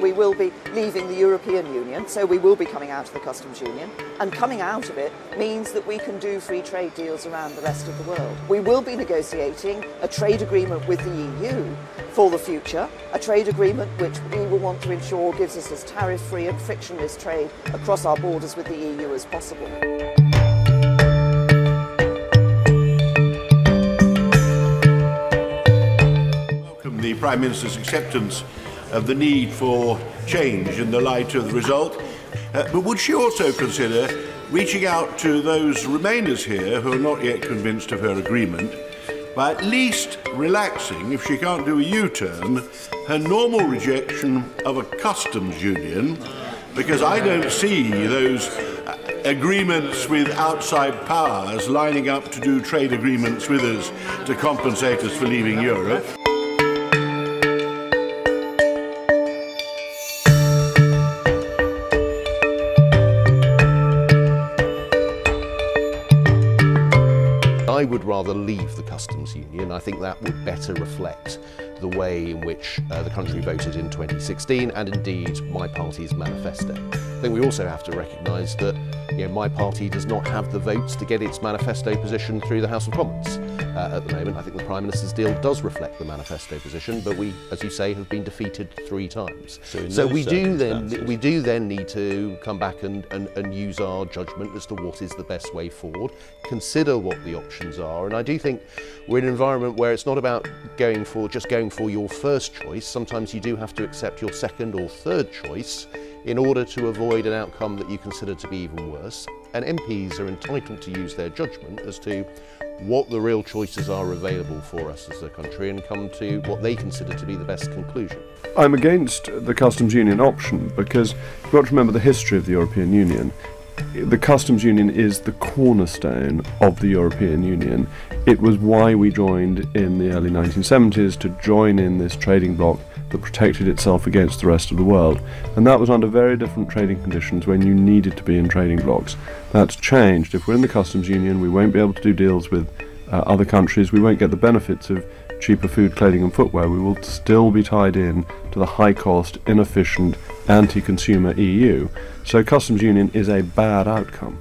We will be leaving the European Union, so we will be coming out of the customs union, and coming out of it means that we can do free trade deals around the rest of the world. We will be negotiating a trade agreement with the EU for the future, a trade agreement which we will want to ensure gives us as tariff-free and frictionless trade across our borders with the EU as possible. Welcome the Prime Minister's acceptance of the need for change in the light of the result. But would she also consider reaching out to those remainers here who are not yet convinced of her agreement by at least relaxing, if she can't do a U-turn, her normal rejection of a customs union, because I don't see those agreements with outside powers lining up to do trade agreements with us to compensate us for leaving Europe. I would rather leave the customs union. I think that would better reflect the way in which the country voted in 2016 and indeed my party's manifesto. I think we also have to recognise that my party does not have the votes to get its manifesto position through the House of Commons at the moment. I think the Prime Minister's deal does reflect the manifesto position, but we, as you say, have been defeated 3 times. So we do then need to come back and use our judgment as to what is the best way forward, consider what the options are, and I do think we're in an environment where it's not about just going for your first choice. Sometimes you do have to accept your second or third choice in order to avoid an outcome that you consider to be even worse. And MPs are entitled to use their judgment as to what the real choices are available for us as a country and come to what they consider to be the best conclusion. I'm against the customs union option because you've got to remember the history of the European Union. The customs union is the cornerstone of the European Union. It was why we joined in the early 1970s to join in this trading bloc that protected itself against the rest of the world. And that was under very different trading conditions when you needed to be in trading blocs. That's changed. If we're in the customs union, we won't be able to do deals with other countries. We won't get the benefits of cheaper food, clothing and footwear. We will still be tied in to the high-cost, inefficient, anti-consumer EU. So customs union is a bad outcome.